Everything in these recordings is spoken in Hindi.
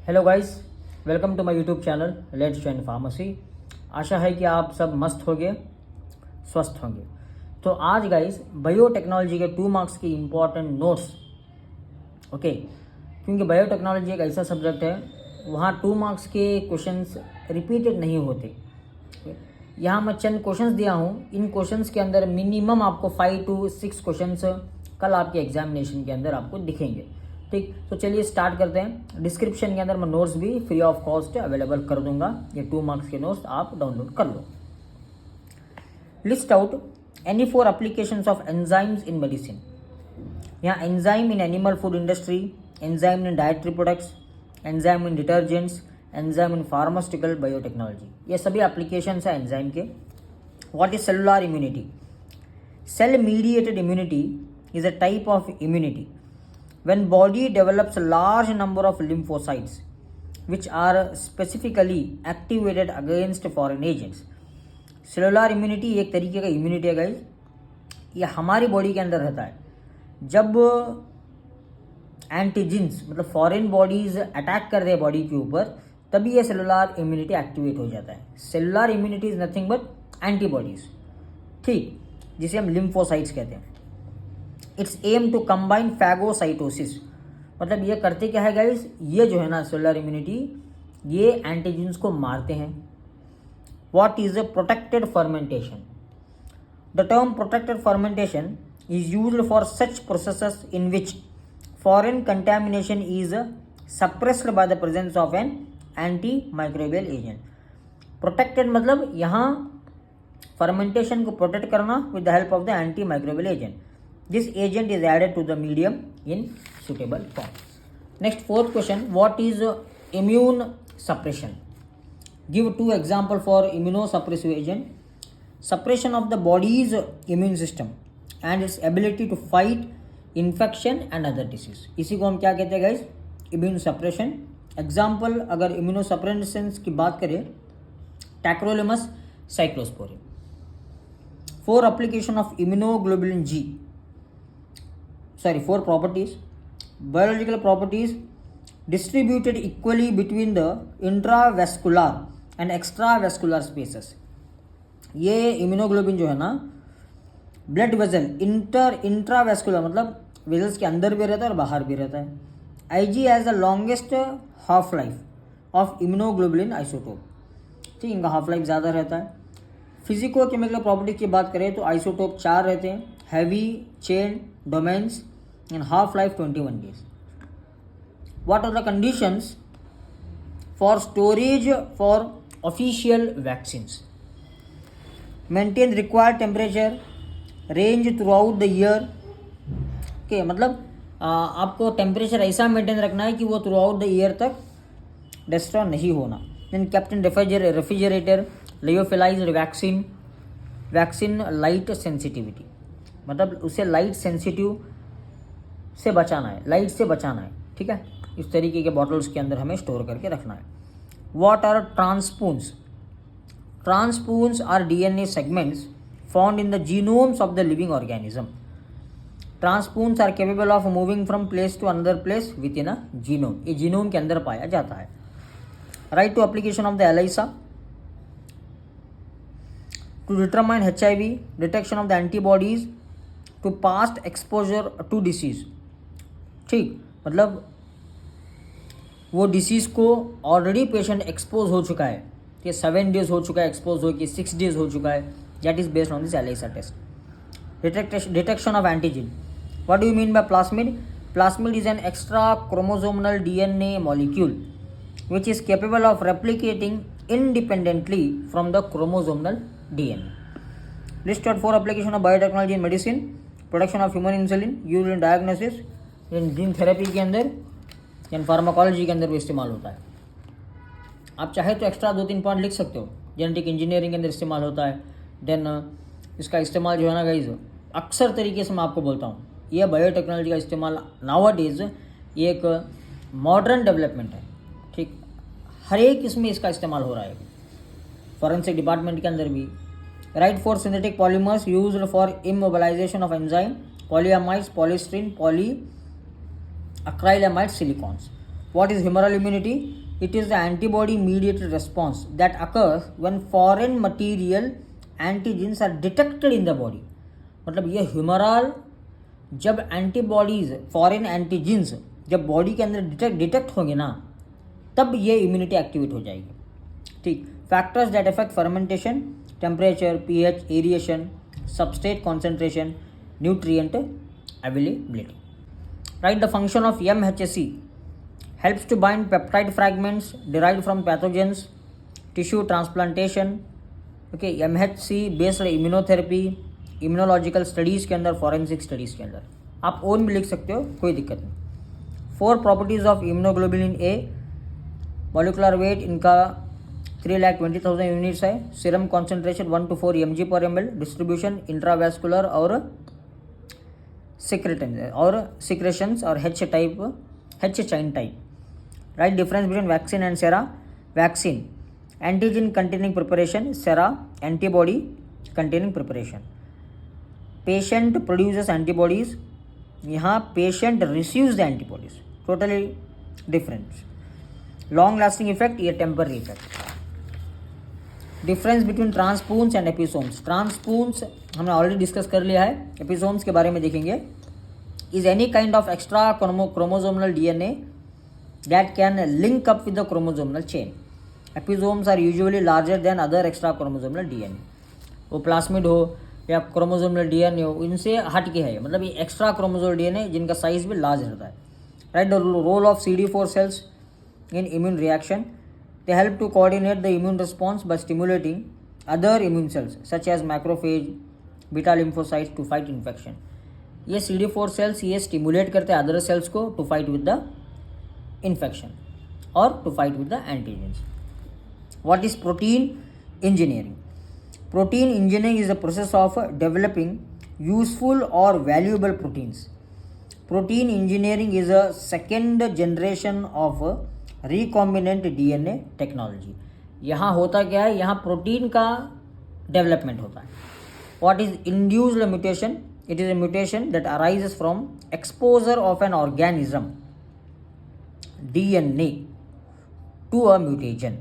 Hello guys, welcome to my YouTube channel let's join pharmacy. आशा है कि आप सब मस्त होंगे, स्वस्थ होंगे। तो आज गाइस बायोटेक्नोलॉजी के 2 मार्क्स की इम्पॉर्टेंट नोट्स, ओके, क्योंकि बायोटेक्नोलॉजी एक ऐसा सब्जेक्ट है वहाँ 2 मार्क्स के क्वेश्चंस रिपीटेड नहीं होते। यहाँ मैं चंद क्वेश्चंस दिया हूँ, इन क्वेश्चंस के अंदर मिनिमम आपको 5 to 6 क्वेश्चंस कल आपके एग्जामिनेशन के अंदर आपको दिखेंगे। ठीक, तो चलिए स्टार्ट करते हैं। डिस्क्रिप्शन के अंदर मैं नोट्स भी फ्री ऑफ कॉस्ट अवेलेबल कर दूंगा, ये 2 मार्क्स के नोट्स आप डाउनलोड कर लो। List out any 4 applications of enzymes in medicine. यहाँ enzyme in animal food industry, enzyme in dietary products, enzyme in detergents, enzyme in pharmaceutical biotechnology, ये सभी एप्लीकेशंस है एंजाइम के। What is cellular immunity? Cell mediated immunity is a type of immunity when body develops a large number of lymphocytes which are specifically activated against foreign agents. Cellular immunity एक तरीके का इम्यूनिटी है गाइज, ये हमारी बॉडी के अंदर रहता है। जब एंटीजेंस मतलब फॉरेन बॉडीज अटैक कर रहे हैं बॉडी के ऊपर, तभी ये सेलुलर इम्यूनिटी एक्टिवेट हो जाता है। Cellular immunity is nothing but antibodies, ठीक, जिसे हम लिम्फोसाइट्स कहते हैं। It's aim to combine phagocytosis, मतलब ये करते क्या है गाइस, ये जो है ना सेलुलर इम्यूनिटी, ये एंटीजेंस को मारते हैं। What is a protected fermentation? The term protected fermentation is used for such processes in which foreign contamination is suppressed by the presence of an anti microbial agent. Protected मतलब यहाँ फर्मेंटेशन को प्रोटेक्ट करना with the help of the anti microbial agent. This agent is added to the medium in suitable form. Next, fourth question, what is immune suppression? Give 2 example for immunosuppressive agent. Suppression of the body's immune system and its ability to fight infection and other disease. इसी को हम क्या कहते हैं guys? Immune suppression. Example अगर immunosuppressants की बात करें, tacrolimus, cyclosporin. 4 application of immunoglobulin G. 4 properties. Biological properties distributed equally between the intravascular and extravascular spaces. ये इम्यूनोग्लोबिन जो है ना, ब्लड वेजल इंट्रावेस्कुलर मतलब वेजल्स के अंदर भी रहता है और बाहर भी रहता है। IG has the longest half life of immunoglobulin isotope, ठीक, इनका हाफ लाइफ ज़्यादा रहता है। फिजिको केमिकल प्रॉपर्टी की बात करें तो आइसोटोप 4 रहते हैं, heavy chain domains and half-life 21 days. What are the conditions for storage for official vaccines? Maintain required temperature, range throughout the year. Okay, मतलब आपको टेम्परेचर ऐसा मेंटेन रखना है कि वो थ्रू आउट द ईयर तक डिस्ट्रॉय नहीं होना। Then captain refrigerator, lyophilised vaccine light sensitivity, मतलब उसे लाइट सेंसिटिव से बचाना है, लाइट से बचाना है, ठीक है। इस तरीके के बॉटल्स के अंदर हमें स्टोर करके रखना है। What are transposons? Transposons are DNA segments found in the genomes of the living organism. Transposons are capable of moving from place to another place within a genome, ये जीनोम के अंदर पाया जाता है। Right to application of the ELISA to determine HIV, detection of the antibodies to past exposure to disease, ठीक, मतलब वो डिसीज़ को ऑलरेडी पेशेंट एक्सपोज हो चुका है, कि 7 days हो चुका है एक्सपोज हो, कि 6 days हो चुका है, that is based on this ELISA test. Detection of antigen. What do you mean by plasmid? Plasmid is an extra chromosomal DNA molecule which is capable of replicating independently from the chromosomal DNA. List out 4 application of biotechnology in medicine. Production of human insulin used in diagnosis, gene therapy के अंदर या फार्माकोलॉजी के अंदर भी इस्तेमाल होता है। आप चाहे तो एक्स्ट्रा 2-3 पॉइंट लिख सकते हो। जेनेटिक इंजीनियरिंग के अंदर इस्तेमाल होता है। देन इसका इस्तेमाल जो है ना गाइज, अक्सर तरीके से मैं आपको बोलता हूँ, ये बायोटेक्नोलॉजी का इस्तेमाल नाउअडेज ये एक मॉडर्न डेवलपमेंट है, ठीक, हर एक इसमें इसका इस्तेमाल हो रहा है। फॉरेंसिक डिपार्टमेंट के अंदर भी। Right for synthetic polymers used for immobilization of enzyme, polyamides, polystyrene, polyacrylamide, silicones. What is humoral immunity? It is the antibody mediated response that occurs when foreign material antigens are detected in the body. मतलब ये ह्यूमरल जब एंटीबॉडीज फॉरेन एंटीजेंस जब बॉडी के अंदर डिटेक्ट होंगे ना तब ये इम्यूनिटी एक्टिवेट हो जाएगी. ठीक. Factors that affect fermentation, temperature, pH, aeration, substrate concentration, nutrient availability. Right. The function of MHC helps to bind peptide fragments derived from pathogens, tissue transplantation. Okay, MHC based immunotherapy, immunological studies के अंदर, forensic studies के अंदर आप ओन भी लिख सकते हो, कोई दिक्कत नहीं. 4 properties of immunoglobulin A. molecular weight इनका 3,20,000 यूनिट्स है. Serum concentration 1 to 4 mg per ml. Distribution intravascular और सिक्रेशंस और H chain type. Right. Difference between vaccine and sera. Vaccine antigen containing preparation, sera antibody containing preparation. Patient produces antibodies, यहाँ patient receives the antibodies. Totally different. Long lasting effect, ये temporary effect. Difference between transpoons and episomes. Transpoons हमने already discuss कर लिया है. Episomes के बारे में देखेंगे. Is any kind of extra chromosomal DNA that can link up with the chromosomal chain. Episomes are usually larger than other extra chromosomal DNA. वो प्लास्मिड हो या क्रोमोसोमल डीएनए हो, इनसे हट के है, मतलब ये एक्स्ट्रा क्रोमोसोमल डीएनए जिनका साइज भी लार्ज रहता है. Right. The role of CD4 cells in immune reaction. They help to coordinate the immune response by stimulating other immune cells such as macrophage, beta lymphocytes to fight infection. ये CD4 cells ये स्टिमुलेट करते हैं अदर सेल्स को to fight with the infection or to fight with the antigens. What is protein engineering? Protein engineering is the process of developing useful or valuable proteins. Protein engineering is a second generation of recombinant DNA technology. यहाँ होता क्या है, यहाँ प्रोटीन का डेवलपमेंट होता है. What is induced mutation? It is a mutation that arises from exposure of an organism DNA to a mutagen.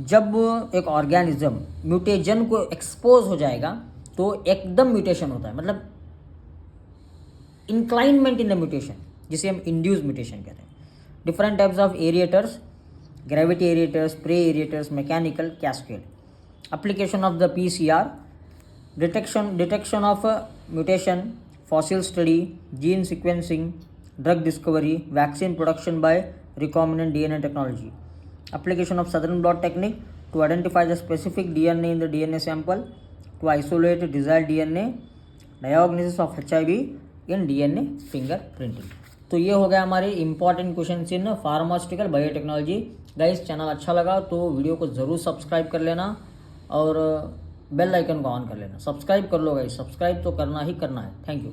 जब एक ऑर्गेनिज्म म्यूटेजन को एक्सपोज हो जाएगा तो एकदम म्यूटेशन होता है, मतलब इंक्लाइनमेंट इन द म्यूटेशन, जिसे हम इंड्यूस म्यूटेशन कहते हैं. Different types of aerators, gravity aerators, spray aerators, mechanical, cascade. Application of the PCR, detection of mutation, fossil study, gene sequencing, drug discovery, vaccine production by recombinant DNA technology. Application of Southern blot technique to identify the specific DNA in the DNA sample, to isolate desired DNA, diagnosis of HIV in DNA fingerprinting. तो ये हो गया हमारे important question in pharmaceutical biotechnology. Guys, channel अच्छा लगा तो वीडियो को ज़रूर सब्सक्राइब कर लेना और बेल आइकन को ऑन कर लेना. सब्सक्राइब कर लो गाइस, सब्सक्राइब तो करना ही करना है. Thank you.